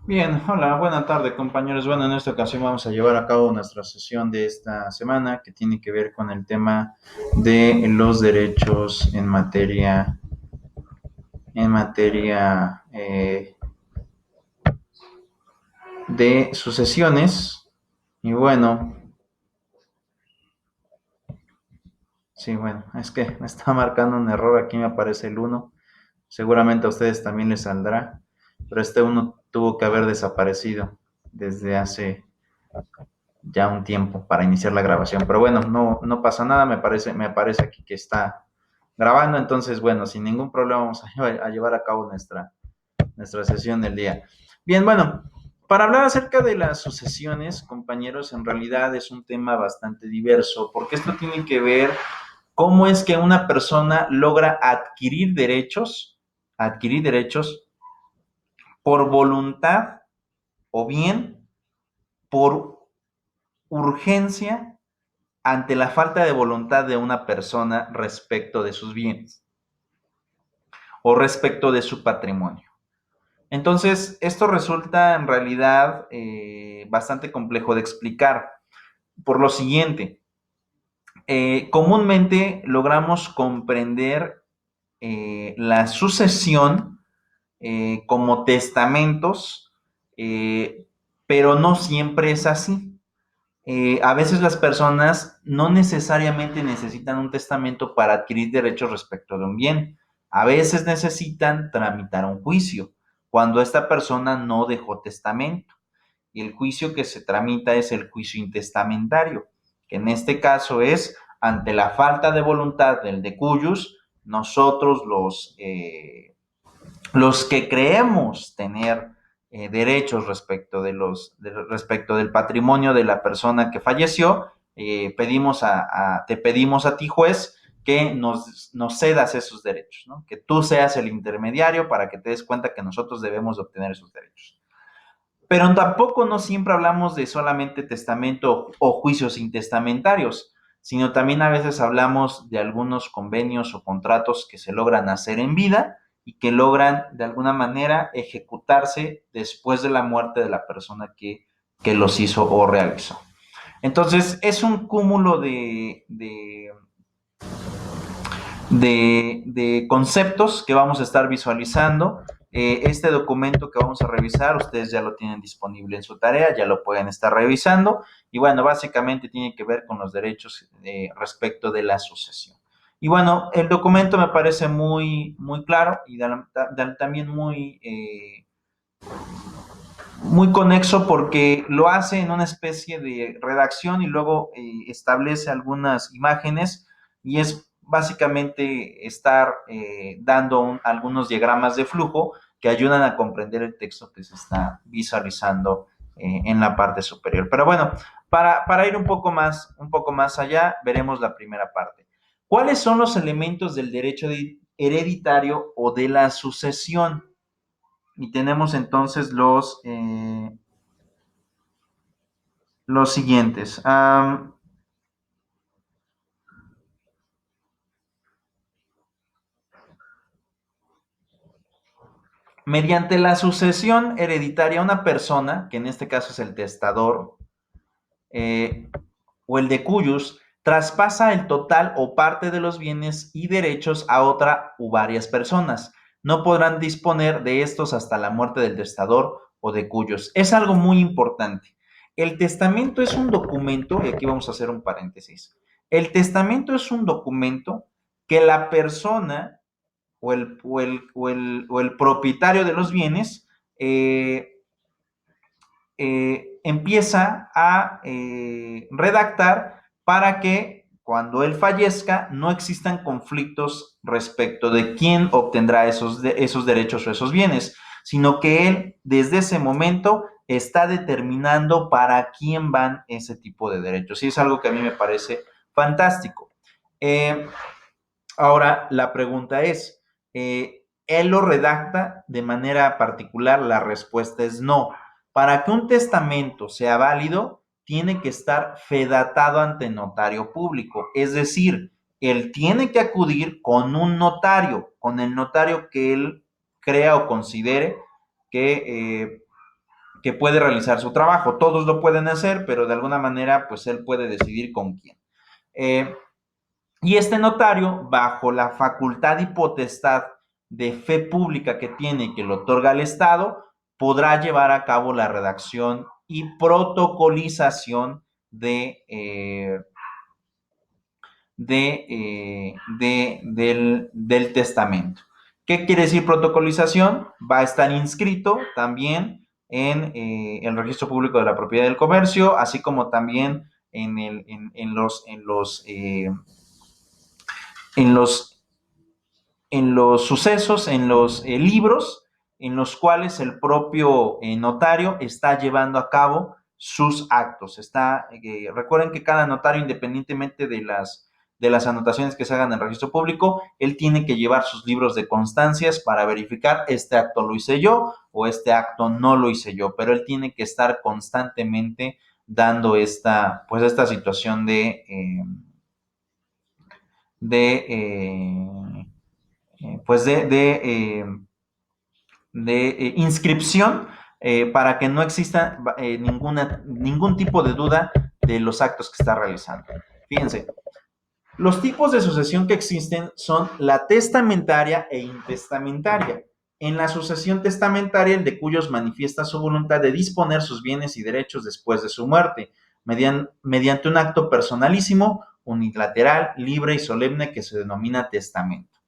Bien, hola, buena tarde compañeros. Bueno, en esta ocasión vamos a llevar a cabo nuestra sesión de esta semana que tiene que ver con el tema de los derechos en materia de sucesiones. Y bueno, sí, bueno, es que me está marcando un error, aquí me aparece el uno. Seguramente a ustedes también les saldrá, pero este uno tuvo que haber desaparecido desde hace ya un tiempo para iniciar la grabación. Pero bueno, no pasa nada, me parece aquí que está grabando. Entonces, bueno, sin ningún problema vamos a llevar a cabo nuestra sesión del día. Bien, bueno, para hablar acerca de las sucesiones, compañeros, en realidad es un tema bastante diverso, porque esto tiene que ver cómo es que una persona logra adquirir derechos por voluntad o bien por urgencia ante la falta de voluntad de una persona respecto de sus bienes o respecto de su patrimonio. Entonces, esto resulta en realidad bastante complejo de explicar por lo siguiente. Comúnmente logramos comprender la sucesión como testamentos, pero no siempre es así. A veces las personas no necesariamente necesitan un testamento para adquirir derechos respecto de un bien. A veces necesitan tramitar un juicio cuando esta persona no dejó testamento. Y el juicio que se tramita es el juicio intestamentario, que en este caso es ante la falta de voluntad del de cuyos, nosotros los que creemos tener derechos respecto del patrimonio de la persona que falleció, te pedimos a ti, juez, que nos cedas esos derechos, ¿no? Que tú seas el intermediario para que te des cuenta que nosotros debemos de obtener esos derechos. Pero tampoco no siempre hablamos de solamente testamento o juicios intestamentarios, sino también a veces hablamos de algunos convenios o contratos que se logran hacer en vida y que logran de alguna manera ejecutarse después de la muerte de la persona que los hizo o realizó. Entonces, es un cúmulo de conceptos que vamos a estar visualizando. Este documento que vamos a revisar, ustedes ya lo tienen disponible en su tarea, ya lo pueden estar revisando. Y bueno, básicamente tiene que ver con los derechos respecto de la sucesión. Y bueno, el documento me parece muy, muy claro y también muy conexo porque lo hace en una especie de redacción y luego establece algunas imágenes y es básicamente estar dando algunos diagramas de flujo que ayudan a comprender el texto que se está visualizando en la parte superior. Pero bueno, para ir un poco más allá, veremos la primera parte. ¿Cuáles son los elementos del derecho hereditario o de la sucesión? Y tenemos entonces los siguientes. Mediante la sucesión hereditaria, una persona, que en este caso es el testador, eh, o el de cuyos, traspasa el total o parte de los bienes y derechos a otra u varias personas. No podrán disponer de estos hasta la muerte del testador o de cuyos. Es algo muy importante. El testamento es un documento, y aquí vamos a hacer un paréntesis. El testamento es un documento que la persona o el propietario de los bienes empieza a redactar para que cuando él fallezca no existan conflictos respecto de quién obtendrá esos derechos o esos bienes, sino que él desde ese momento está determinando para quién van ese tipo de derechos. Y es algo que a mí me parece fantástico. Eh, Ahora, la pregunta es, ¿él lo redacta de manera particular? La respuesta es no. Para que un testamento sea válido, tiene que estar fedatado ante notario público. Es decir, él tiene que acudir con un notario, con el notario que él crea o considere que que puede realizar su trabajo. Todos lo pueden hacer, pero de alguna manera, pues él puede decidir con quién. Y este notario, bajo la facultad y potestad de fe pública que tiene y que le otorga el Estado, podrá llevar a cabo la redacción y protocolización del testamento. ¿Qué quiere decir protocolización? Va a estar inscrito también en el registro público de la propiedad del comercio, así como también en los sucesos, en los libros en los cuales el propio notario está llevando a cabo sus actos. Recuerden que cada notario, independientemente de las anotaciones que se hagan en el registro público, él tiene que llevar sus libros de constancias para verificar este acto lo hice yo o este acto no lo hice yo, pero él tiene que estar constantemente dando esta situación de pues de inscripción para que no exista ningún tipo de duda de los actos que está realizando. Fíjense, los tipos de sucesión que existen son la testamentaria e intestamentaria. En la sucesión testamentaria, el de cuyos manifiesta su voluntad de disponer sus bienes y derechos después de su muerte, mediante un acto personalísimo, unilateral, libre y solemne que se denomina testamento.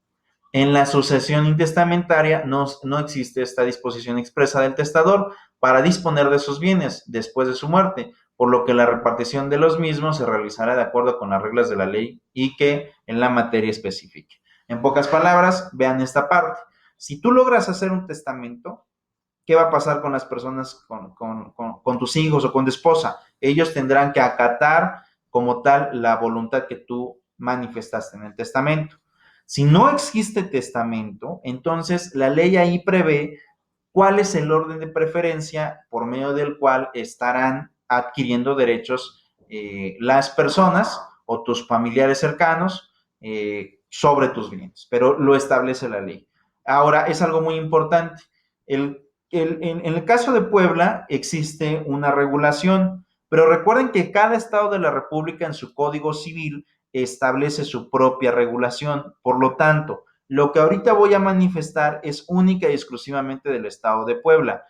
En la sucesión intestamentaria no existe esta disposición expresa del testador para disponer de sus bienes después de su muerte, por lo que la repartición de los mismos se realizará de acuerdo con las reglas de la ley y que en la materia especifique. En pocas palabras, vean esta parte. Si tú logras hacer un testamento, ¿qué va a pasar con las personas, con tus hijos o con tu esposa? Ellos tendrán que acatar como tal la voluntad que tú manifestaste en el testamento. Si no existe testamento, entonces la ley ahí prevé cuál es el orden de preferencia por medio del cual estarán adquiriendo derechos las personas o tus familiares cercanos sobre tus bienes, pero lo establece la ley. Ahora, es algo muy importante. En el caso de Puebla existe una regulación, pero recuerden que cada estado de la República en su Código Civil establece su propia regulación. Por lo tanto, lo que ahorita voy a manifestar es única y exclusivamente del estado de Puebla.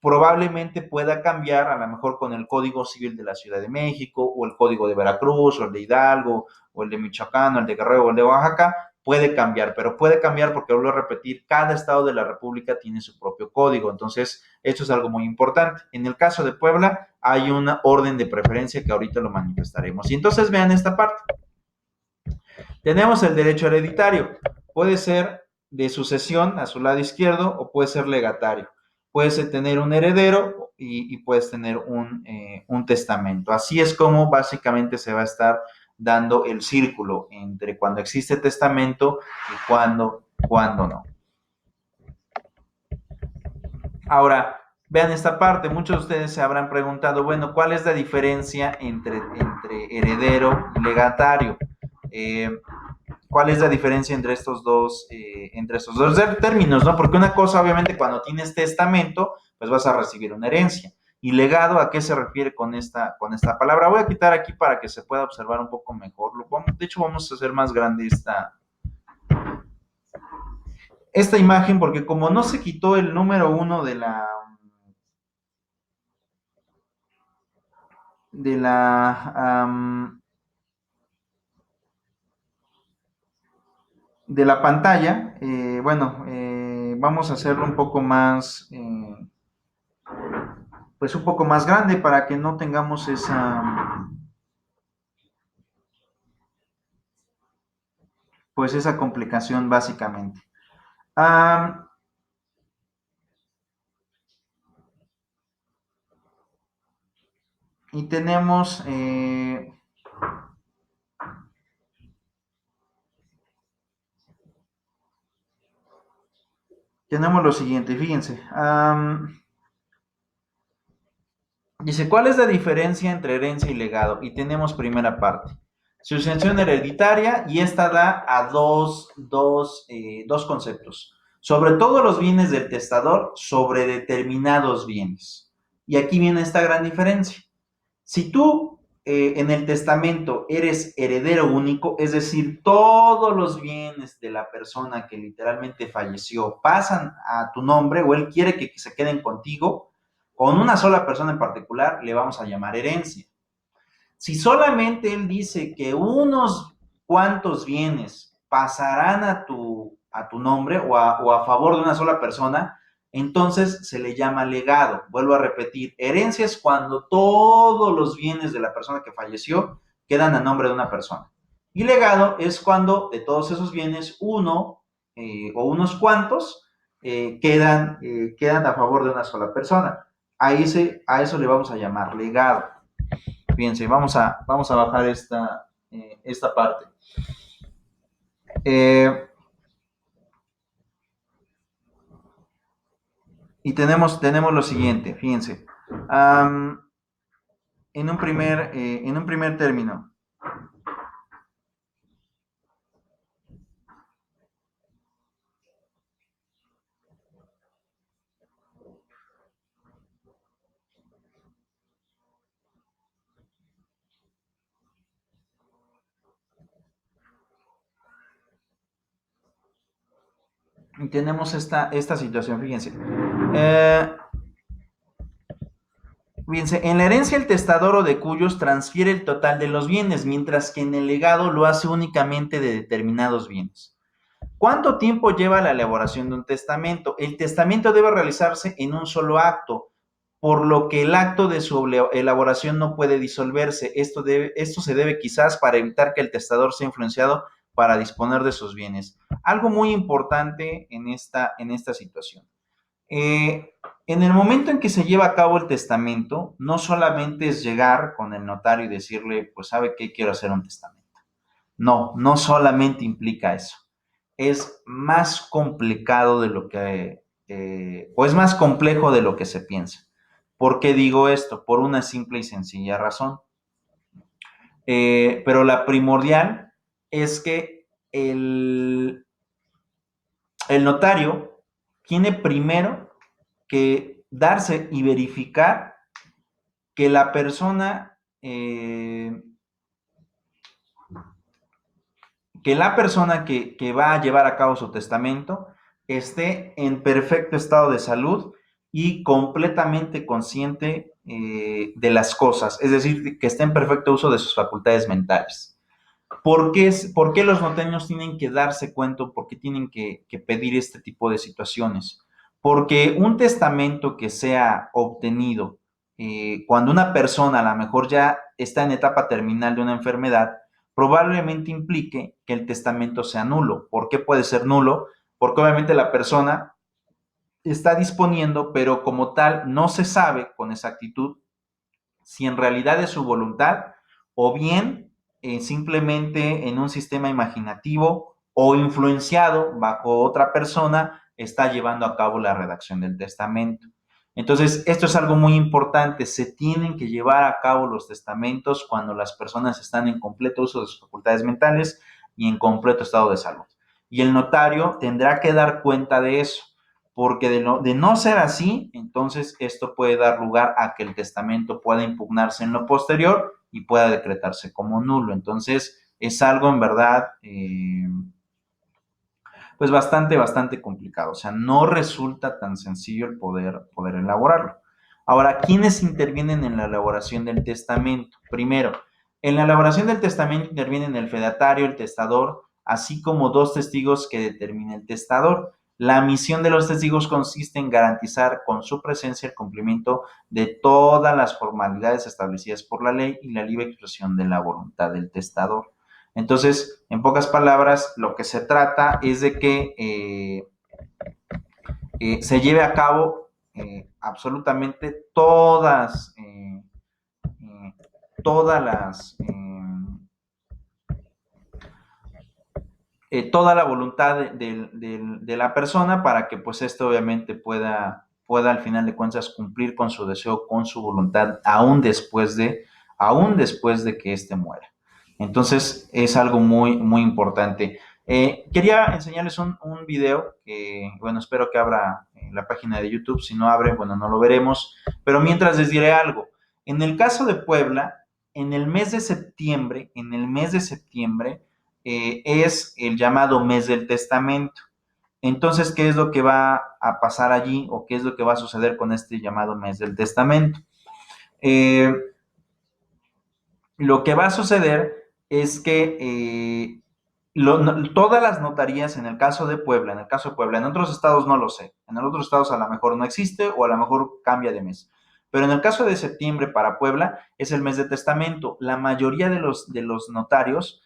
Probablemente pueda cambiar, a lo mejor con el Código Civil de la Ciudad de México, o el Código de Veracruz, o el de Hidalgo, o el de Michoacán, o el de Guerrero, o el de Oaxaca, puede cambiar, pero puede cambiar porque, vuelvo a repetir, cada estado de la República tiene su propio código, entonces esto es algo muy importante. En el caso de Puebla hay una orden de preferencia que ahorita lo manifestaremos. Y entonces vean esta parte. Tenemos el derecho hereditario. Puede ser de sucesión a su lado izquierdo o puede ser legatario. Puedes tener un heredero y puedes tener un testamento. Así es como básicamente se va a estar dando el círculo entre cuando existe testamento y cuando no. Ahora, vean esta parte. Muchos de ustedes se habrán preguntado, bueno, ¿cuál es la diferencia entre heredero y legatario? ¿Cuál es la diferencia entre estos dos términos, ¿no? Porque una cosa, obviamente, cuando tienes testamento, pues vas a recibir una herencia. Y legado, ¿a qué se refiere con esta palabra? Voy a quitar aquí para que se pueda observar un poco mejor. De hecho, vamos a hacer más grande esta imagen, porque como no se quitó el número 1 de la pantalla, vamos a hacerlo un poco más, pues un poco más grande para que no tengamos esa complicación básicamente. Y tenemos lo siguiente, fíjense. Dice, ¿cuál es la diferencia entre herencia y legado? Y tenemos primera parte. Sucesión hereditaria, y esta da a dos conceptos. Sobre todos los bienes del testador, sobre determinados bienes. Y aquí viene esta gran diferencia. Si tú en el testamento eres heredero único, es decir, todos los bienes de la persona que literalmente falleció pasan a tu nombre o él quiere que se queden contigo, con una sola persona en particular le vamos a llamar herencia. Si solamente él dice que unos cuantos bienes pasarán a tu nombre o a favor de una sola persona, entonces se le llama legado. Vuelvo a repetir, herencia es cuando todos los bienes de la persona que falleció quedan a nombre de una persona. Y legado es cuando de todos esos bienes uno o unos cuantos quedan a favor de una sola persona. A eso le vamos a llamar legado. Fíjense, vamos a bajar esta parte. Y tenemos lo siguiente, fíjense. En un primer término, tenemos esta situación, fíjense. Fíjense, en la herencia el testador o de cuyos transfiere el total de los bienes, mientras que en el legado lo hace únicamente de determinados bienes. ¿Cuánto tiempo lleva la elaboración de un testamento? El testamento debe realizarse en un solo acto, por lo que el acto de su elaboración no puede disolverse. Esto se debe quizás para evitar que el testador sea influenciado para disponer de sus bienes. Algo muy importante en esta situación. En el momento en que se lleva a cabo el testamento, no solamente es llegar con el notario y decirle, pues, ¿sabe qué? Quiero hacer un testamento. No, no solamente implica eso. Es más complicado de lo que, o es más complejo de lo que se piensa. ¿Por qué digo esto? Por una simple y sencilla razón. Pero la primordial es que el notario tiene primero que darse y verificar que la persona que va a llevar a cabo su testamento esté en perfecto estado de salud y completamente consciente de las cosas, es decir, que esté en perfecto uso de sus facultades mentales. ¿Por qué los notarios tienen que darse cuenta? ¿Por qué tienen que pedir este tipo de situaciones? Porque un testamento que sea obtenido cuando una persona a lo mejor ya está en etapa terminal de una enfermedad, probablemente implique que el testamento sea nulo. ¿Por qué puede ser nulo? Porque obviamente la persona está disponiendo, pero como tal no se sabe con exactitud si en realidad es su voluntad o bien simplemente en un sistema imaginativo o influenciado bajo otra persona está llevando a cabo la redacción del testamento. Entonces, esto es algo muy importante. Se tienen que llevar a cabo los testamentos cuando las personas están en completo uso de sus facultades mentales y en completo estado de salud. Y el notario tendrá que dar cuenta de eso, porque de no ser así, entonces esto puede dar lugar a que el testamento pueda impugnarse en lo posterior y pueda decretarse como nulo. Entonces, es algo en verdad pues bastante complicado. O sea, no resulta tan sencillo el poder elaborarlo. Ahora, ¿quiénes intervienen en la elaboración del testamento? Primero, en la elaboración del testamento intervienen el fedatario, el testador, así como dos testigos que determina el testador. La misión de los testigos consiste en garantizar con su presencia el cumplimiento de todas las formalidades establecidas por la ley y la libre expresión de la voluntad del testador. Entonces, en pocas palabras, lo que se trata es de que se lleve a cabo absolutamente todas las toda la voluntad de la persona para que pues esto obviamente pueda al final de cuentas cumplir con su deseo, con su voluntad, aún después de que éste muera. Entonces es algo muy importante. Quería enseñarles un video que, bueno, espero que abra la página de YouTube. Si no abre, bueno, no lo veremos. Pero mientras les diré algo. En el caso de Puebla, en el mes de septiembre, es el llamado mes del testamento. Entonces, ¿qué es lo que va a pasar allí o qué es lo que va a suceder con este llamado mes del testamento? Eh, lo que va a suceder es que todas las notarías, en el caso de Puebla, en otros estados no lo sé, en otros estados a lo mejor no existe o a lo mejor cambia de mes. Pero en el caso de septiembre para Puebla es el mes de testamento. La mayoría de los notarios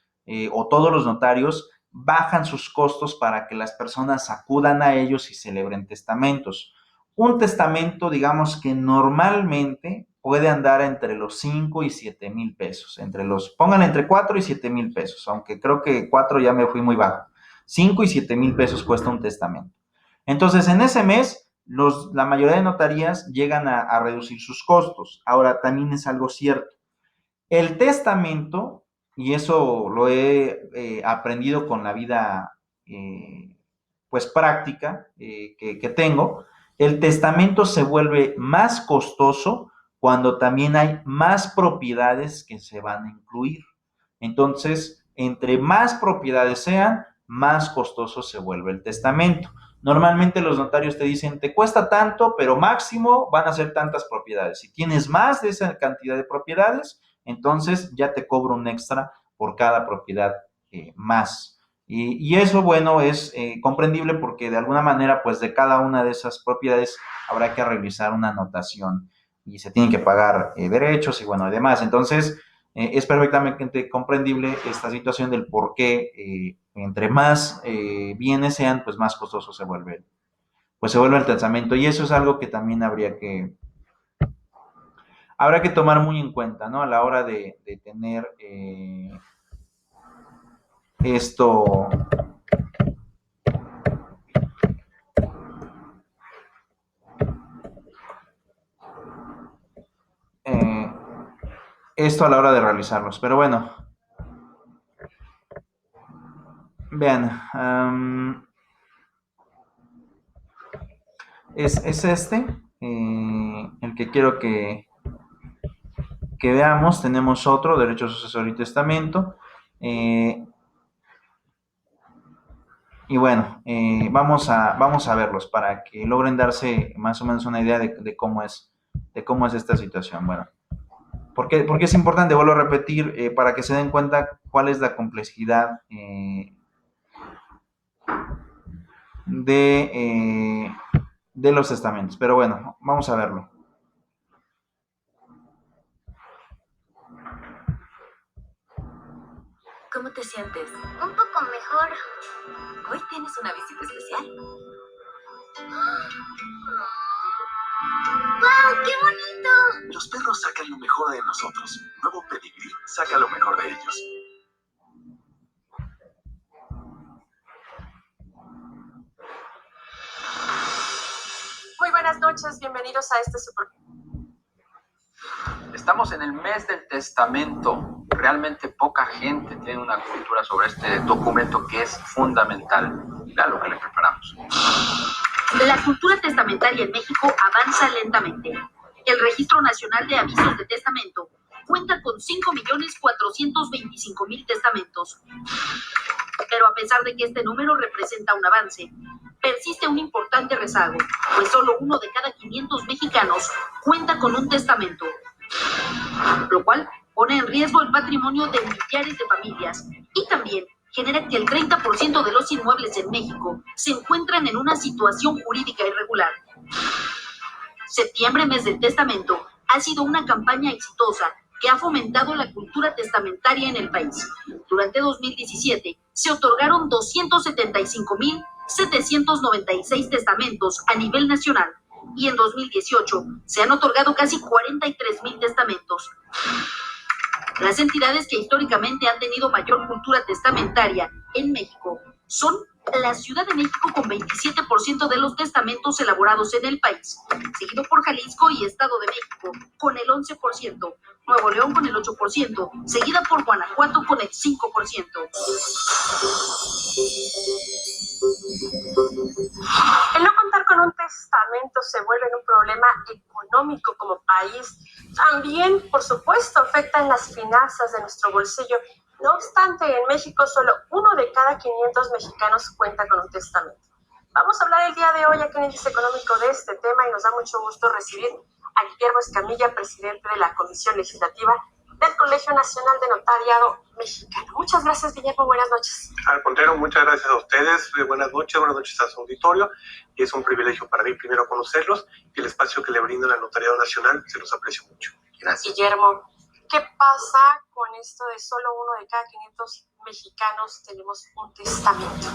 o todos los notarios bajan sus costos para que las personas acudan a ellos y celebren testamentos. Un testamento, digamos que normalmente puede andar entre los 5 y 7 mil pesos. Pongan entre 4 y 7 mil pesos, aunque creo que 4 ya me fui muy bajo. 5 y 7 mil pesos cuesta un testamento. Entonces, en ese mes, la mayoría de notarías llegan a reducir sus costos. Ahora, también es algo cierto. El testamento, y eso lo he aprendido con la vida pues práctica que tengo, el testamento se vuelve más costoso cuando también hay más propiedades que se van a incluir. Entonces, entre más propiedades sean, más costoso se vuelve el testamento. Normalmente los notarios te dicen, te cuesta tanto, pero máximo van a ser tantas propiedades. Si tienes más de esa cantidad de propiedades, entonces ya te cobro un extra por cada propiedad más. Y eso, bueno, es comprendible porque de alguna manera, pues de cada una de esas propiedades habrá que realizar una anotación y se tienen que pagar derechos y bueno, y demás. Entonces, es perfectamente comprendible esta situación del por qué entre más bienes sean, pues más costoso pues se vuelve el testamento. Y eso es algo que también habrá que tomar muy en cuenta, ¿no? A la hora de tener esto, eh, esto a la hora de realizarlos. Pero bueno, vean, es este, el que quiero que veamos. Tenemos otro, derecho sucesorio y testamento. Y bueno, vamos a verlos para que logren darse más o menos una idea de cómo es esta situación. Bueno, porque es importante, vuelvo a repetir, para que se den cuenta cuál es la complejidad de, eh, de los testamentos. Pero bueno, vamos a verlo. ¿Cómo te sientes? Un poco mejor. Hoy tienes una visita especial. ¡Wow! ¡Qué bonito! Los perros sacan lo mejor de nosotros. Nuevo Pedigrí saca lo mejor de ellos. Muy buenas noches, bienvenidos a este super... Estamos en el mes del testamento. Realmente poca gente tiene una cultura sobre este documento que es fundamental. Vean lo que le preparamos. La cultura testamentaria en México avanza lentamente. El Registro Nacional de Avisos de Testamento cuenta con 5.425.000 testamentos. Pero a pesar de que este número representa un avance, persiste un importante rezago, pues solo 1 de cada 500 mexicanos cuenta con un testamento, lo cual pone en riesgo el patrimonio de millares de familias y también genera que el 30% de los inmuebles en México se encuentran en una situación jurídica irregular. Septiembre, mes del testamento, ha sido una campaña exitosa que ha fomentado la cultura testamentaria en el país. Durante 2017 se otorgaron 275.796 testamentos a nivel nacional y en 2018 se han otorgado casi 43.000 testamentos. Las entidades que históricamente han tenido mayor cultura testamentaria en México son la Ciudad de México con 27% de los testamentos elaborados en el país, seguido por Jalisco y Estado de México con el 11%, Nuevo León con el 8%, seguida por Guanajuato con el 5%. El no contar con un testamento se vuelve un problema económico como país. También, por supuesto, afecta en las finanzas de nuestro bolsillo. No obstante, en México solo 1 de cada 500 mexicanos cuenta con un testamento. Vamos a hablar el día de hoy aquí en Índice Económico de este tema y nos da mucho gusto recibir a Guillermo Escamilla, presidente de la Comisión Legislativa del Colegio Nacional de Notariado Mexicano. Muchas gracias, Guillermo. Buenas noches. Al contrario, muchas gracias a ustedes. Buenas noches a su auditorio. Y es un privilegio para mí primero conocerlos y el espacio que le brinda la Notariado Nacional. Se los aprecio mucho. Gracias. Guillermo, ¿qué pasa con esto de solo 1 de cada 500 mexicanos tenemos un testamento?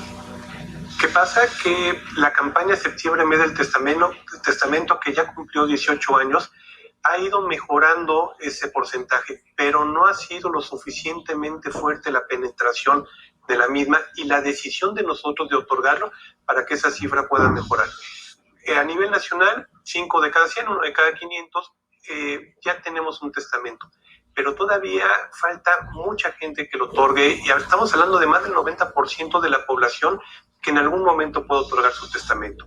¿Qué pasa? Que la campaña Septiembre Mes del testamento que ya cumplió 18 años, ha ido mejorando ese porcentaje, pero no ha sido lo suficientemente fuerte la penetración de la misma y la decisión de nosotros de otorgarlo para que esa cifra pueda mejorar. A nivel nacional, 5 de cada 100, 1 de cada 500, ya tenemos un testamento, pero todavía falta mucha gente que lo otorgue y estamos hablando de más del 90% de la población que en algún momento puede otorgar su testamento.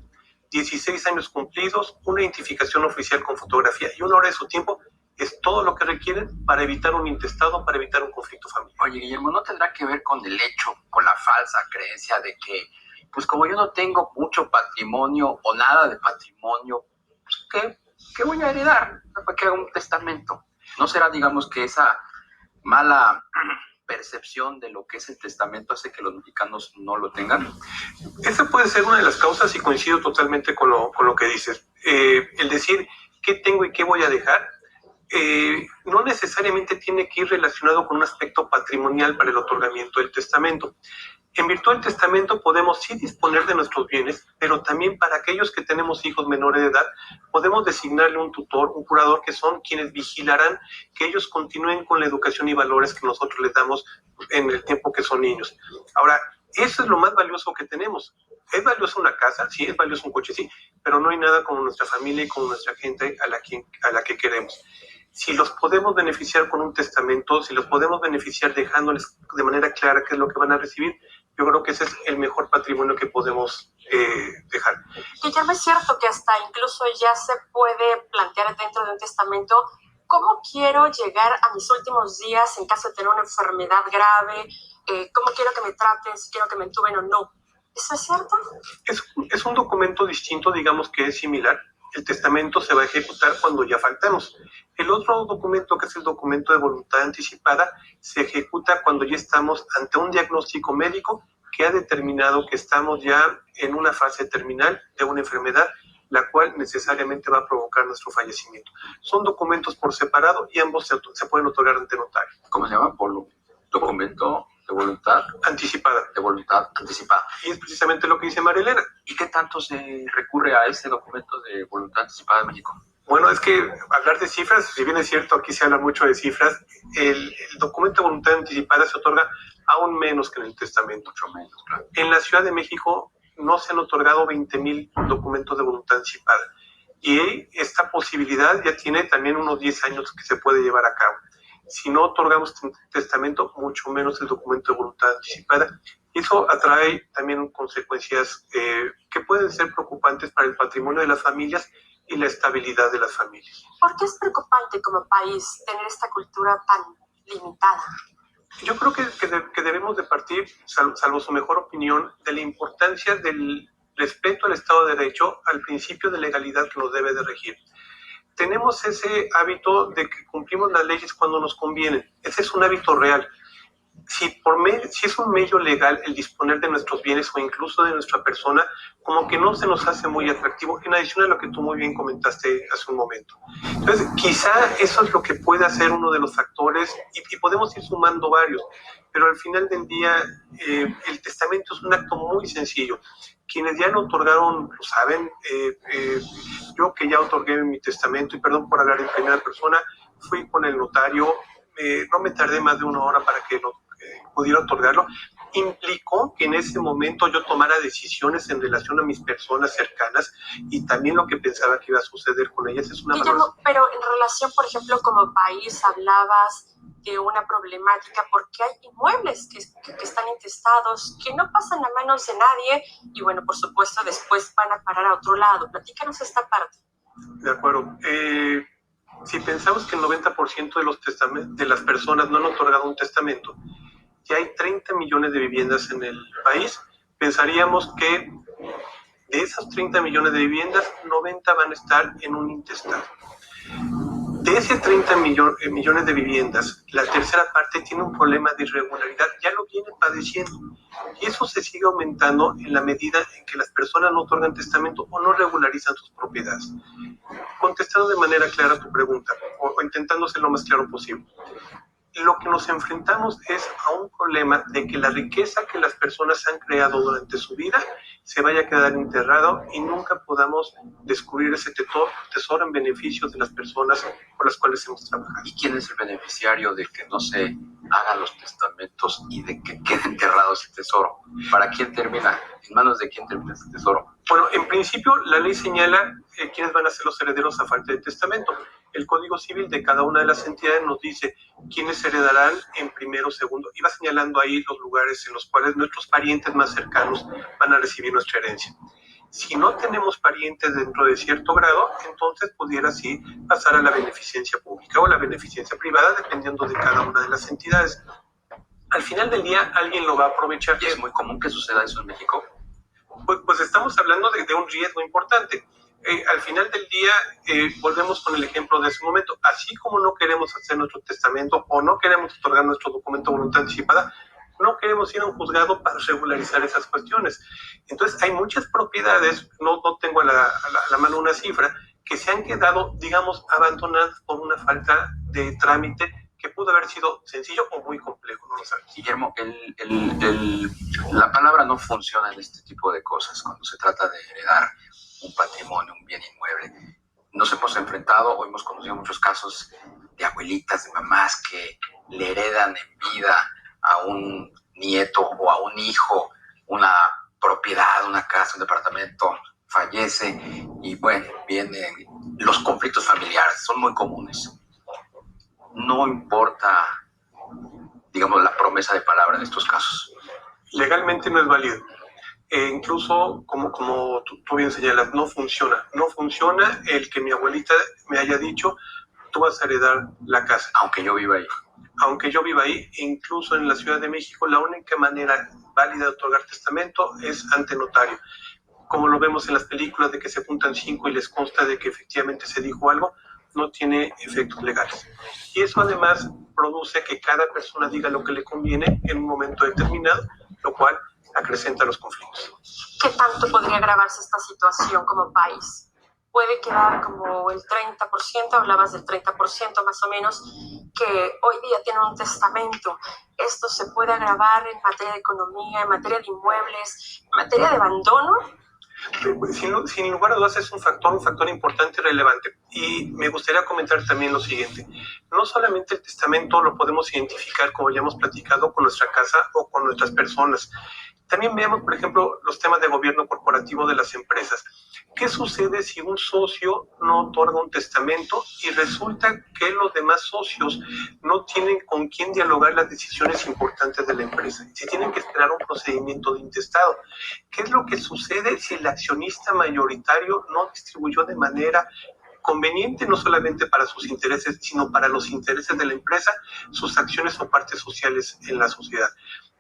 16 años cumplidos, una identificación oficial con fotografía y 1 hora de su tiempo es todo lo que requieren para evitar un intestado, para evitar un conflicto familiar. Oye, Guillermo, ¿no tendrá que ver con el hecho, con la falsa creencia de que, pues como yo no tengo mucho patrimonio o nada de patrimonio, pues, ¿qué voy a heredar? ¿Para qué hago un testamento? ¿No será, digamos, que esa mala percepción de lo que es el testamento hace que los mexicanos no lo tengan? Esa puede ser una de las causas y coincido totalmente con lo que dices. El decir qué tengo y qué voy a dejar no necesariamente tiene que ir relacionado con un aspecto patrimonial para el otorgamiento del testamento. En virtud del testamento podemos sí disponer de nuestros bienes, pero también para aquellos que tenemos hijos menores de edad, podemos designarle un tutor, un curador, que son quienes vigilarán que ellos continúen con la educación y valores que nosotros les damos en el tiempo que son niños. Ahora, eso es lo más valioso que tenemos. ¿Es valiosa una casa? Sí. ¿Es valioso un coche? Sí. Pero no hay nada como nuestra familia y como nuestra gente a la que queremos. Si los podemos beneficiar con un testamento, si los podemos beneficiar dejándoles de manera clara qué es lo que van a recibir, yo creo que ese es el mejor patrimonio que podemos dejar. Guillermo, es cierto que hasta incluso ya se puede plantear dentro de un testamento cómo quiero llegar a mis últimos días en caso de tener una enfermedad grave, cómo quiero que me traten, si quiero que me entuben o no. ¿Eso es cierto? Es un documento distinto, digamos que es similar. El testamento se va a ejecutar cuando ya faltamos. El otro documento, que es el documento de voluntad anticipada, se ejecuta cuando ya estamos ante un diagnóstico médico que ha determinado que estamos ya en una fase terminal de una enfermedad, la cual necesariamente va a provocar nuestro fallecimiento. Son documentos por separado y ambos se pueden otorgar ante notario. ¿Cómo se llama? Documento de voluntad anticipada. De voluntad anticipada. Y es precisamente lo que dice María Elena. ¿Y qué tanto se recurre a este documento de voluntad anticipada en México? Bueno, es que hablar de cifras, si bien es cierto, aquí se habla mucho de cifras, el documento de voluntad anticipada se otorga aún menos que en el testamento. Mucho menos, claro. En la Ciudad de México no se han otorgado 20,000 documentos de voluntad anticipada. Y esta posibilidad ya tiene también unos 10 años que se puede llevar a cabo. Si no otorgamos testamento, mucho menos el documento de voluntad anticipada. Y eso atrae también consecuencias que pueden ser preocupantes para el patrimonio de las familias y la estabilidad de las familias. ¿Por qué es preocupante como país tener esta cultura tan limitada? Yo creo que debemos de partir, salvo su mejor opinión, de la importancia del respeto al Estado de Derecho, al principio de legalidad que nos debe de regir. Tenemos ese hábito de que cumplimos las leyes cuando nos conviene. Ese es un hábito real. Si es un medio legal el disponer de nuestros bienes o incluso de nuestra persona, como que no se nos hace muy atractivo, en adición a lo que tú muy bien comentaste hace un momento. Entonces, quizá eso es lo que puede hacer uno de los factores y podemos ir sumando varios, pero al final del día el testamento es un acto muy sencillo. Quienes ya lo otorgaron lo saben. Yo que ya otorgué mi testamento, y perdón por hablar en primera persona, fui con el notario. No me tardé más de 1 hora para que pudiera otorgarlo, implicó que en ese momento yo tomara decisiones en relación a mis personas cercanas y también lo que pensaba que iba a suceder con ellas. Es una Guillermo, pero en relación, por ejemplo, como país, hablabas de una problemática porque hay inmuebles que están intestados, que no pasan a manos de nadie y bueno, por supuesto, después van a parar a otro lado. Platícanos esta parte. De acuerdo. Si pensamos que el 90% de las personas no han otorgado un testamento y hay 30 millones de viviendas en el país, pensaríamos que de esas 30 millones de viviendas, 90 van a estar en un intestado. De esos 30 millones de viviendas, la tercera parte tiene un problema de irregularidad, ya lo viene padeciendo. Y eso se sigue aumentando en la medida en que las personas no otorgan testamento o no regularizan sus propiedades. Contestando de manera clara a tu pregunta, o intentando ser lo más claro posible, lo que nos enfrentamos es a un problema de que la riqueza que las personas han creado durante su vida se vaya a quedar enterrado y nunca podamos descubrir ese tesoro en beneficio de las personas por las cuales hemos trabajado. ¿Y quién es el beneficiario de que no se hagan los testamentos y de que quede enterrado ese tesoro? ¿Para quién termina? ¿En manos de quién termina ese tesoro? Bueno, en principio la ley señala quiénes van a ser los herederos a falta de testamento. El Código Civil de cada una de las entidades nos dice quiénes heredarán en primero o segundo. Y va señalando ahí los lugares en los cuales nuestros parientes más cercanos van a recibir nuestra herencia. Si no tenemos parientes dentro de cierto grado, entonces pudiera así pasar a la beneficencia pública o la beneficencia privada, dependiendo de cada una de las entidades. Al final del día, alguien lo va a aprovechar. ¿Y es muy común que suceda eso en México? Pues estamos hablando de un riesgo importante. Al final del día, volvemos con el ejemplo de ese momento. Así como no queremos hacer nuestro testamento o no queremos otorgar nuestro documento de voluntad anticipada, no queremos ir a un juzgado para regularizar esas cuestiones. Entonces, hay muchas propiedades, no tengo a la mano una cifra, que se han quedado, digamos, abandonadas por una falta de trámite que pudo haber sido sencillo o muy complejo, no lo sabes. Guillermo, la palabra no funciona en este tipo de cosas cuando se trata de heredar un patrimonio, un bien inmueble. Nos hemos enfrentado o hemos conocido muchos casos de abuelitas, de mamás que le heredan en vida a un nieto o a un hijo una propiedad, una casa, un departamento, fallece y bueno, vienen los conflictos familiares, son muy comunes. No importa, digamos, la promesa de palabra en estos casos. Legalmente no es válido. Incluso, como tú bien señalas, no funciona. No funciona el que mi abuelita me haya dicho, tú vas a heredar la casa. Aunque yo viva ahí. Aunque yo viva ahí, incluso en la Ciudad de México, la única manera válida de otorgar testamento es ante notario. Como lo vemos en las películas de que se juntan 5 y les consta de que efectivamente se dijo algo, no tiene efectos legales. Y eso además produce que cada persona diga lo que le conviene en un momento determinado, lo cual acrecenta los conflictos. ¿Qué tanto podría agravarse esta situación como país? Puede quedar como el 30%, hablabas del 30% más o menos, que hoy día tienen un testamento. Esto se puede agravar en materia de economía, en materia de inmuebles, en materia de abandono. Sin lugar a dudas es un factor importante y relevante. Y me gustaría comentar también lo siguiente. No solamente el testamento lo podemos identificar, como ya hemos platicado, con nuestra casa o con nuestras personas. También vemos, por ejemplo, los temas de gobierno corporativo de las empresas. ¿Qué sucede si un socio no otorga un testamento y resulta que los demás socios no tienen con quién dialogar las decisiones importantes de la empresa? Si tienen que esperar un procedimiento de intestado. ¿Qué es lo que sucede si el accionista mayoritario no distribuyó de manera conveniente, no solamente para sus intereses, sino para los intereses de la empresa, sus acciones o partes sociales en la sociedad?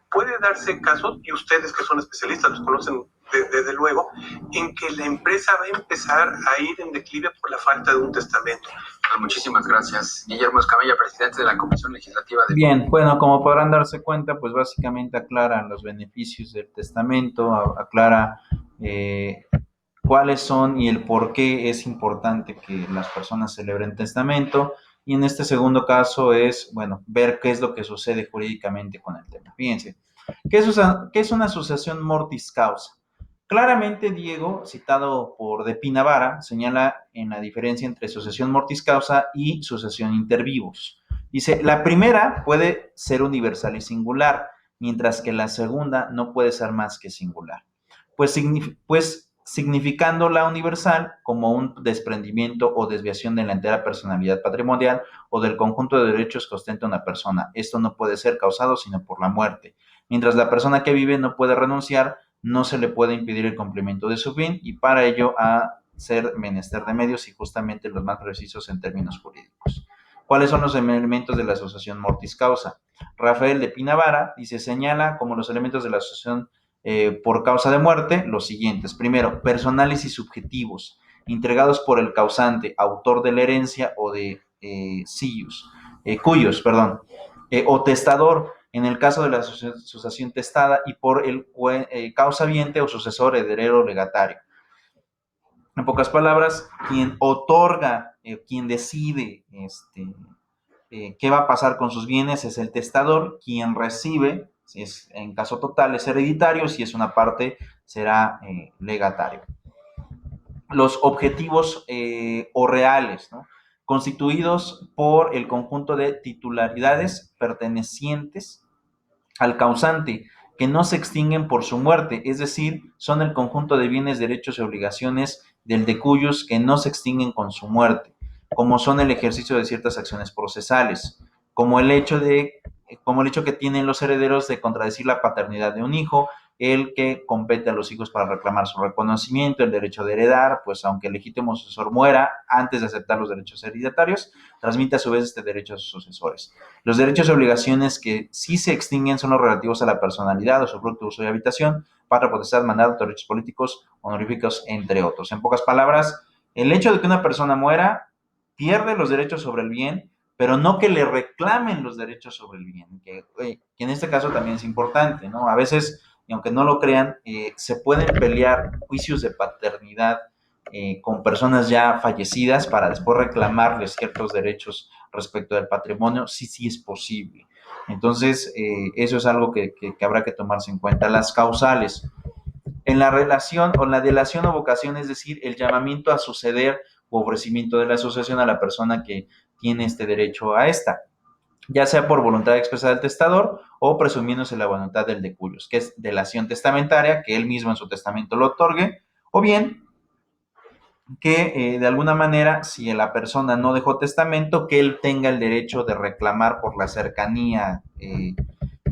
Puede darse casos, y ustedes que son especialistas los conocen desde luego, en que la empresa va a empezar a ir en declive por la falta de un testamento. Pues muchísimas gracias. Guillermo Escamilla, presidente de la Comisión Legislativa de... Bien, bueno, como podrán darse cuenta, pues básicamente aclara los beneficios del testamento, aclara cuáles son y el por qué es importante que las personas celebren testamento. Y en este segundo caso es, bueno, ver qué es lo que sucede jurídicamente con el tema. Fíjense, ¿qué es una sucesión mortis causa? Claramente, Diego, citado por De Pinavara, señala en la diferencia entre sucesión mortis causa y sucesión inter vivos. Dice, la primera puede ser universal y singular, mientras que la segunda no puede ser más que singular. Pues significando la universal como un desprendimiento o desviación de la entera personalidad patrimonial o del conjunto de derechos que ostenta una persona. Esto no puede ser causado sino por la muerte. Mientras la persona que vive no puede renunciar, no se le puede impedir el cumplimiento de su fin y para ello ha ser menester de medios y justamente los más precisos en términos jurídicos. ¿Cuáles son los elementos de la asociación mortis causa? Rafael de Pinavara dice, señala como los elementos de la asociación por causa de muerte los siguientes. Primero, personales y subjetivos, entregados por el causante, autor de la herencia o de cuyos, o testador, en el caso de la sucesión testada, y por el causaviente o sucesor, heredero, legatario. En pocas palabras, quien otorga, quien decide qué va a pasar con sus bienes es el testador, quien recibe, si es en caso total, es hereditario, si es una parte, será legatario. Los objetivos o reales, ¿no? Constituidos por el conjunto de titularidades pertenecientes al causante, que no se extinguen por su muerte, es decir, son el conjunto de bienes, derechos y obligaciones del de cuyos que no se extinguen con su muerte, como son el ejercicio de ciertas acciones procesales, como el hecho que tienen los herederos de contradecir la paternidad de un hijo, el que compete a los hijos para reclamar su reconocimiento, el derecho de heredar, pues aunque el legítimo sucesor muera antes de aceptar los derechos hereditarios, transmite a su vez este derecho a sus sucesores. Los derechos y obligaciones que sí se extinguen son los relativos a la personalidad, usufructo, uso y habitación, patria, potestad, mandato, derechos políticos, honoríficos, entre otros. En pocas palabras, el hecho de que una persona muera pierde los derechos sobre el bien, pero no que le reclamen los derechos sobre el bien, que en este caso también es importante, ¿no? A veces, y aunque no lo crean, se pueden pelear juicios de paternidad con personas ya fallecidas para después reclamarles ciertos derechos respecto del patrimonio, sí es posible. Entonces, eso es algo que habrá que tomarse en cuenta. Las causales. En la relación o la delación o vocación, es decir, el llamamiento a suceder u ofrecimiento de la asociación a la persona que tiene este derecho a esta, ya sea por voluntad expresada del testador o presumiéndose la voluntad del de cuyos, que es delación testamentaria, que él mismo en su testamento lo otorgue, o bien que de alguna manera, si la persona no dejó testamento, que él tenga el derecho de reclamar por la cercanía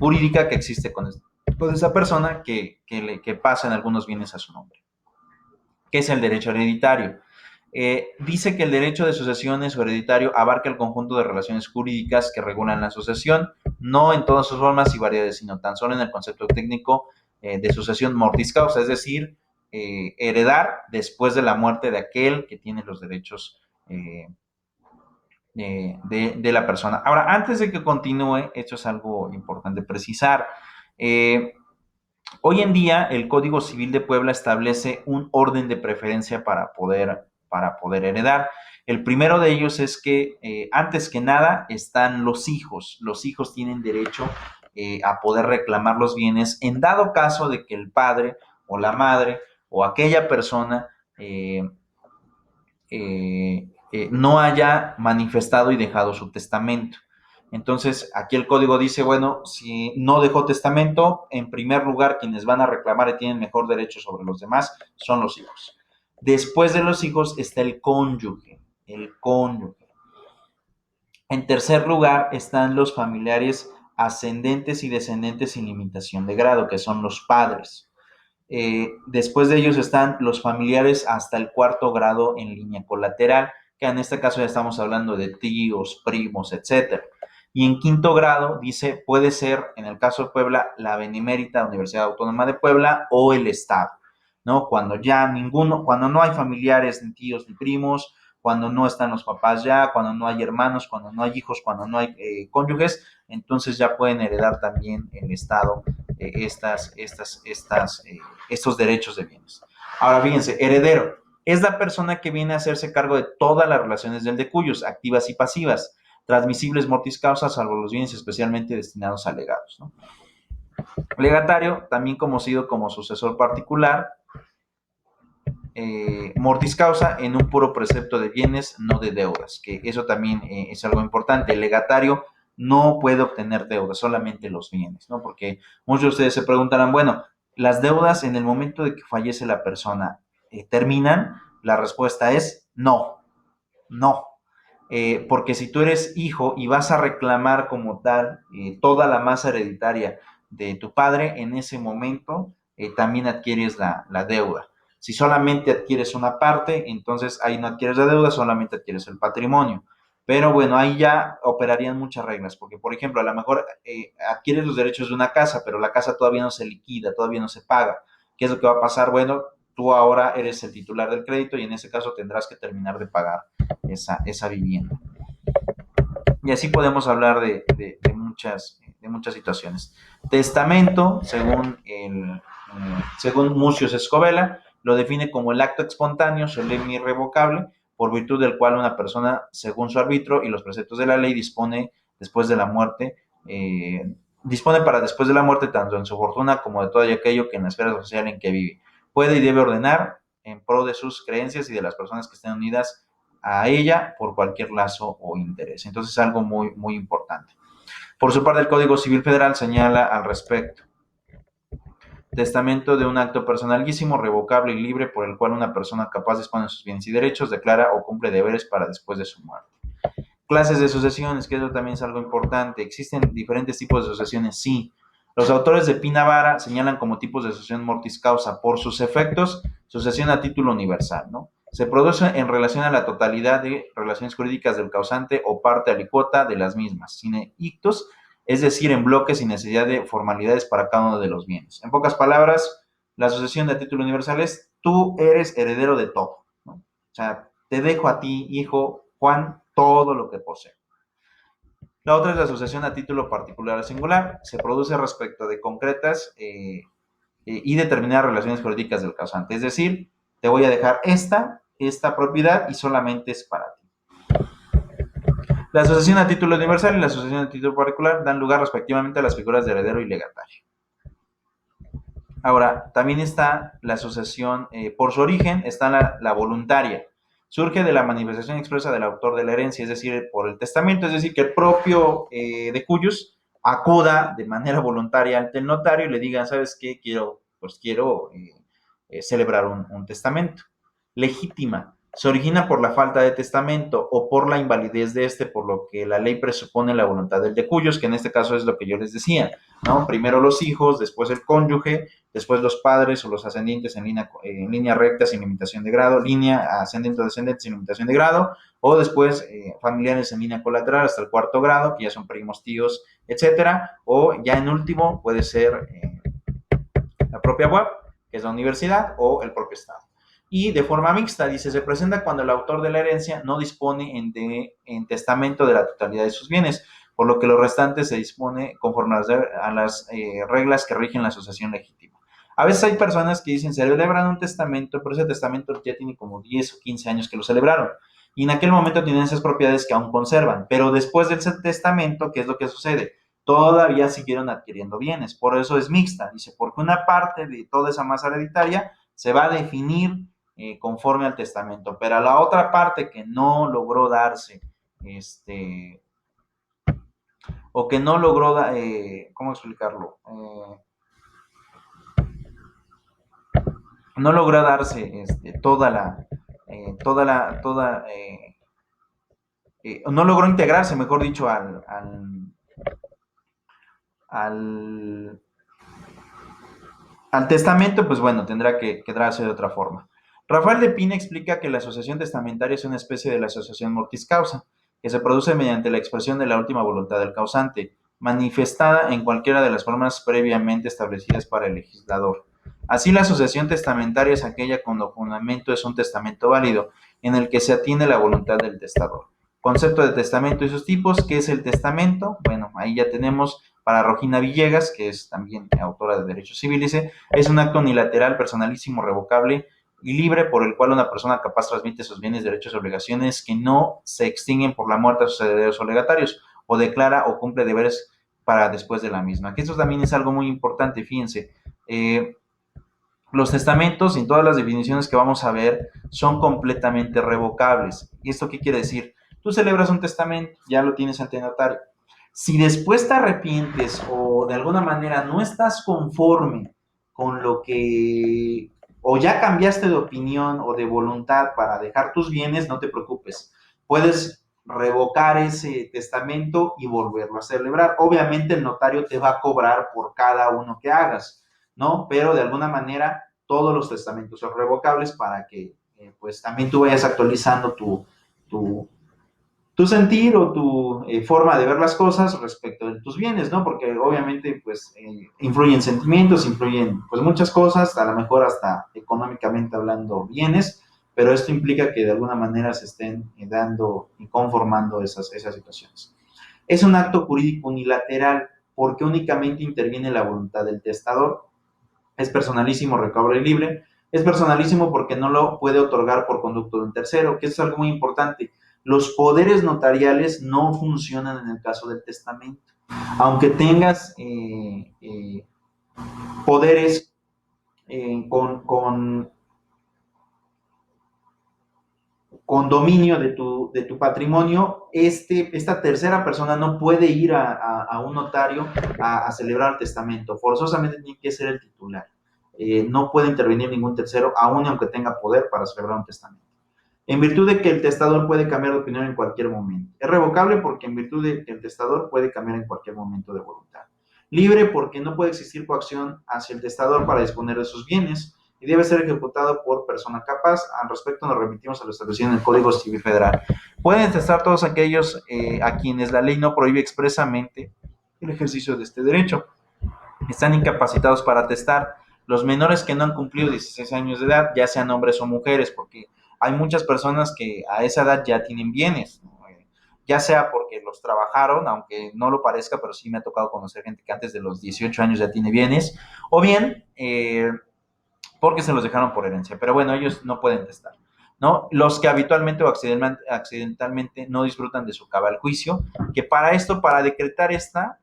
jurídica que existe con esa persona que pasen algunos bienes a su nombre. ¿Qué es el derecho hereditario? Dice que el derecho de sucesiones o hereditario abarca el conjunto de relaciones jurídicas que regulan la sucesión, no en todas sus formas y variedades, sino tan solo en el concepto técnico de sucesión mortis causa, es decir, heredar después de la muerte de aquel que tiene los derechos de la persona. Ahora, antes de que continúe, esto es algo importante precisar. Hoy en día, el Código Civil de Puebla establece un orden de preferencia para poder heredar. El primero de ellos es que, antes que nada, están los hijos. Los hijos tienen derecho a poder reclamar los bienes en dado caso de que el padre o la madre o aquella persona no haya manifestado y dejado su testamento. Entonces, aquí el código dice, bueno, si no dejó testamento, en primer lugar, quienes van a reclamar y tienen mejor derecho sobre los demás son los hijos. Después de los hijos está el cónyuge. En tercer lugar están los familiares ascendentes y descendentes sin limitación de grado, que son los padres. Después de ellos están los familiares hasta el cuarto grado en línea colateral, que en este caso ya estamos hablando de tíos, primos, etc. Y en quinto grado, dice, puede ser, en el caso de Puebla, la Benemérita Universidad Autónoma de Puebla o el Estado, ¿no? Cuando no hay familiares, ni tíos, ni primos, cuando no están los papás ya, cuando no hay hermanos, cuando no hay hijos, cuando no hay cónyuges, entonces ya pueden heredar también el Estado estos derechos de bienes. Ahora, fíjense, heredero es la persona que viene a hacerse cargo de todas las relaciones del de cuyos, activas y pasivas, transmisibles mortis causa, salvo los bienes especialmente destinados a legados, ¿no? Legatario, también conocido como sucesor particular, mortis causa en un puro precepto de bienes, no de deudas, que eso también es algo importante. El legatario no puede obtener deudas, solamente los bienes, ¿no? Porque muchos de ustedes se preguntarán, bueno, ¿las deudas en el momento de que fallece la persona terminan? La respuesta es no, no. Porque si tú eres hijo y vas a reclamar como tal toda la masa hereditaria de tu padre, en ese momento también adquieres la deuda. Si solamente adquieres una parte, entonces ahí no adquieres la deuda, solamente adquieres el patrimonio. Pero bueno, ahí ya operarían muchas reglas, porque por ejemplo, a lo mejor adquieres los derechos de una casa, pero la casa todavía no se liquida, todavía no se paga. ¿Qué es lo que va a pasar? Bueno, tú ahora eres el titular del crédito y en ese caso tendrás que terminar de pagar esa vivienda. Y así podemos hablar de muchas situaciones. Testamento, según Mucius Escobela, lo define como el acto espontáneo, solemne y irrevocable, por virtud del cual una persona, según su arbitrio y los preceptos de la ley, dispone después de la muerte, dispone para después de la muerte tanto en su fortuna como de todo aquello que en la esfera social en que vive. Puede y debe ordenar en pro de sus creencias y de las personas que estén unidas a ella por cualquier lazo o interés. Entonces es algo muy, muy importante. Por su parte, el Código Civil Federal señala al respecto: testamento de un acto personalísimo, revocable y libre por el cual una persona capaz dispone de sus bienes y derechos, declara o cumple deberes para después de su muerte. Clases de sucesiones, que eso también es algo importante. ¿Existen diferentes tipos de sucesiones? Sí. Los autores de Pinavara señalan como tipos de sucesión mortis causa, por sus efectos, sucesión a título universal, ¿no? Se produce en relación a la totalidad de relaciones jurídicas del causante o parte alicuota de las mismas, sine ictus, es decir, en bloques sin necesidad de formalidades para cada uno de los bienes. En pocas palabras, la sucesión de título universal es: tú eres heredero de todo, ¿no? O sea, te dejo a ti, hijo Juan, todo lo que posee. La otra es la sucesión a título particular o singular. Se produce respecto de concretas y determinadas relaciones jurídicas del causante. Es decir, te voy a dejar esta propiedad y solamente es para ti. La asociación a título universal y la asociación a título particular dan lugar respectivamente a las figuras de heredero y legatario. Ahora, también está la asociación, por su origen, está la voluntaria. Surge de la manifestación expresa del autor de la herencia, es decir, por el testamento, es decir, que el propio de cuyos acuda de manera voluntaria ante el notario y le diga, ¿sabes qué? Quiero celebrar un testamento. Legítima. Se origina por la falta de testamento o por la invalidez de este, por lo que la ley presupone la voluntad del de cuyos, que en este caso es lo que yo les decía, ¿no? Primero los hijos, después el cónyuge, después los padres o los ascendientes en línea recta sin limitación de grado, línea ascendente o descendente sin limitación de grado, o después familiares en línea colateral hasta el cuarto grado, que ya son primos, tíos, etcétera, o ya en último puede ser la propia web, que es la universidad, o el propio estado. Y de forma mixta, dice, se presenta cuando el autor de la herencia no dispone en testamento de la totalidad de sus bienes, por lo que lo restante se dispone conforme a las reglas que rigen la asociación legítima. A veces hay personas que dicen, celebran un testamento, pero ese testamento ya tiene como 10 o 15 años que lo celebraron. Y en aquel momento tienen esas propiedades que aún conservan, pero después del testamento, ¿qué es lo que sucede? Todavía siguieron adquiriendo bienes, por eso es mixta, dice, porque una parte de toda esa masa hereditaria se va a definir conforme al testamento, pero a la otra parte que no logró darse, o que no logró, ¿cómo explicarlo? No logró darse no logró integrarse, mejor dicho, al testamento, pues bueno, tendrá que darse de otra forma. Rafael de Pina explica que la asociación testamentaria es una especie de la asociación mortis causa, que se produce mediante la expresión de la última voluntad del causante, manifestada en cualquiera de las formas previamente establecidas para el legislador. Así, la asociación testamentaria es aquella cuyo fundamento es un testamento válido, en el que se atiene la voluntad del testador. Concepto de testamento y sus tipos. ¿Qué es el testamento? Bueno, ahí ya tenemos para Rogina Villegas, que es también autora de Derecho Civil, dice, es un acto unilateral, personalísimo, revocable y libre por el cual una persona capaz transmite sus bienes, derechos y obligaciones que no se extinguen por la muerte de sus herederos o legatarios, o declara o cumple deberes para después de la misma. Que esto también es algo muy importante, fíjense. Los testamentos, en todas las definiciones que vamos a ver, son completamente revocables. ¿Y esto qué quiere decir? Tú celebras un testamento, ya lo tienes ante notario, Si después te arrepientes o de alguna manera no estás conforme con lo que, o ya cambiaste de opinión o de voluntad para dejar tus bienes, no te preocupes. Puedes revocar ese testamento y volverlo a celebrar. Obviamente el notario te va a cobrar por cada uno que hagas, ¿no? Pero de alguna manera todos los testamentos son revocables para que pues también tú vayas actualizando tu, tu sentir o tu forma de ver las cosas respecto de tus bienes, ¿no? Porque obviamente, pues, influyen sentimientos, influyen, pues, muchas cosas, a lo mejor hasta económicamente hablando bienes, pero esto implica que de alguna manera se estén dando y conformando esas situaciones. Es un acto jurídico unilateral porque únicamente interviene la voluntad del testador. Es personalísimo, recobrable y libre. Es personalísimo porque no lo puede otorgar por conducto de un tercero, que es algo muy importante. Los poderes notariales no funcionan en el caso del testamento. Aunque tengas poderes con dominio de tu patrimonio, esta tercera persona no puede ir a un notario a celebrar el testamento. Forzosamente tiene que ser el titular. No puede intervenir ningún tercero, aun aunque tenga poder para celebrar un testamento. En virtud de que el testador puede cambiar de opinión en cualquier momento. Es revocable porque en virtud de que el testador puede cambiar en cualquier momento de voluntad. Libre porque no puede existir coacción hacia el testador para disponer de sus bienes y debe ser ejecutado por persona capaz. Al respecto nos remitimos a lo establecido en el Código Civil Federal. Pueden testar todos aquellos a quienes la ley no prohíbe expresamente el ejercicio de este derecho. Están incapacitados para testar los menores que no han cumplido 16 años de edad, ya sean hombres o mujeres, porque hay muchas personas que a esa edad ya tienen bienes, ¿no? Ya sea porque los trabajaron, aunque no lo parezca, pero sí me ha tocado conocer gente que antes de los 18 años ya tiene bienes, o bien porque se los dejaron por herencia, pero bueno, ellos no pueden testar, ¿no? Los que habitualmente o accidentalmente no disfrutan de su cabal juicio, que para esto, para decretar esta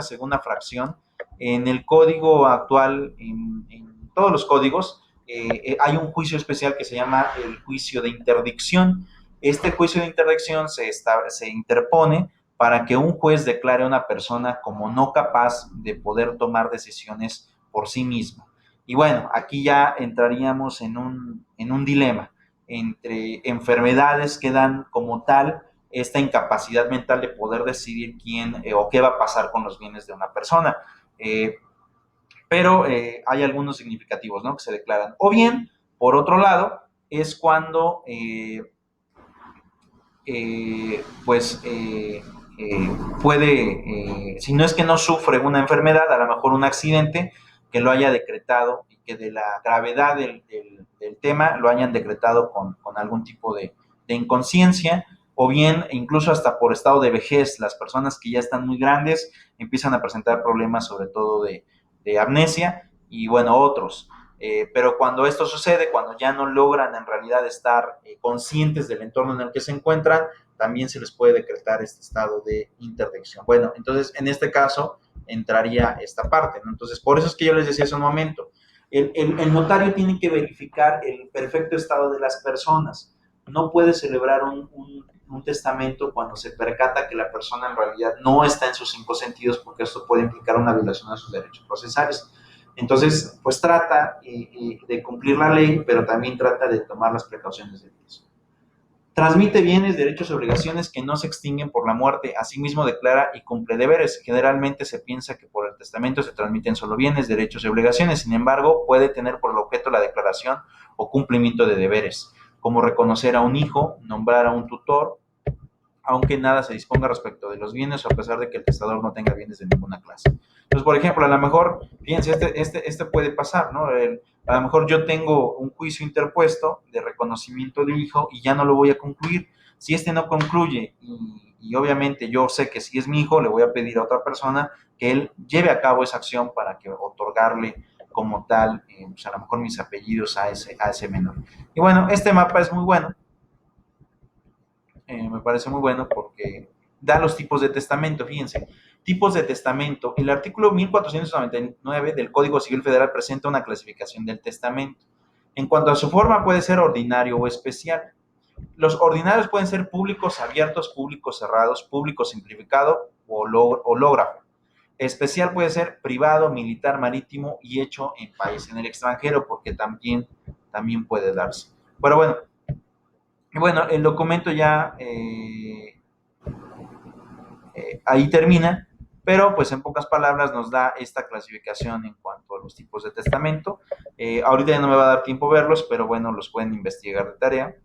segunda fracción, en el código actual, en todos los códigos, hay un juicio especial que se llama el juicio de interdicción. Este juicio de interdicción se interpone para que un juez declare a una persona como no capaz de poder tomar decisiones por sí misma. Y bueno, aquí ya entraríamos en un dilema entre enfermedades que dan como tal esta incapacidad mental de poder decidir quién o qué va a pasar con los bienes de una persona. Pero hay algunos significativos, ¿no?, que se declaran. O bien, por otro lado, es cuando puede, si no es que no sufre una enfermedad, a lo mejor un accidente, que lo haya decretado y que de la gravedad del tema lo hayan decretado con algún tipo de inconsciencia, o bien incluso hasta por estado de vejez. Las personas que ya están muy grandes empiezan a presentar problemas, sobre todo de amnesia y bueno, otros. Pero cuando esto sucede, cuando ya no logran en realidad estar conscientes del entorno en el que se encuentran, también se les puede decretar este estado de interdicción. Bueno, entonces en este caso entraría esta parte, ¿no? Entonces, por eso es que yo les decía hace un momento, el notario tiene que verificar el perfecto estado de las personas. No puede celebrar un testamento cuando se percata que la persona en realidad no está en sus 5 sentidos, porque esto puede implicar una violación a sus derechos procesales. Entonces, pues trata de cumplir la ley, pero también trata de tomar las precauciones del caso. Transmite bienes, derechos y obligaciones que no se extinguen por la muerte. Asimismo, declara y cumple deberes. Generalmente se piensa que por el testamento se transmiten solo bienes, derechos y obligaciones. Sin embargo, puede tener por objeto la declaración o cumplimiento de deberes, como reconocer a un hijo, nombrar a un tutor, aunque nada se disponga respecto de los bienes, o a pesar de que el testador no tenga bienes de ninguna clase. Entonces, por ejemplo, a lo mejor, fíjense, este puede pasar, ¿no? A lo mejor yo tengo un juicio interpuesto de reconocimiento de hijo y ya no lo voy a concluir. Si este no concluye y obviamente yo sé que si es mi hijo, le voy a pedir a otra persona que él lleve a cabo esa acción para que otorgarle como tal, pues a lo mejor mis apellidos a ese menor. Y bueno, este mapa es muy bueno. Me parece muy bueno porque da los tipos de testamento. Fíjense, tipos de testamento. El artículo 1499 del Código Civil Federal presenta una clasificación del testamento. En cuanto a su forma, puede ser ordinario o especial. Los ordinarios pueden ser públicos abiertos, públicos cerrados, público simplificado hológrafo. Especial puede ser privado, militar, marítimo y hecho en país en el extranjero, porque también puede darse. Pero bueno, el documento ya ahí termina, pero pues en pocas palabras nos da esta clasificación en cuanto a los tipos de testamento. Ahorita ya no me va a dar tiempo verlos, pero bueno, los pueden investigar de tarea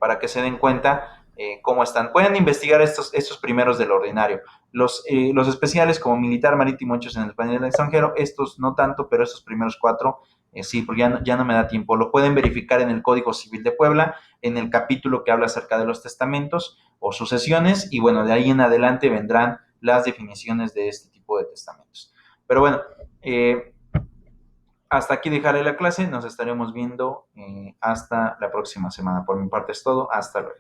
para que se den cuenta cómo están. Pueden investigar estos primeros del ordinario. Los especiales como militar, marítimo, hechos en el país del extranjero, estos no tanto, pero estos primeros 4 sí, porque ya no me da tiempo. Lo pueden verificar en el Código Civil de Puebla, en el capítulo que habla acerca de los testamentos o sucesiones, y bueno, de ahí en adelante vendrán las definiciones de este tipo de testamentos. Pero bueno, hasta aquí dejaré la clase, nos estaremos viendo hasta la próxima semana. Por mi parte es todo, hasta luego.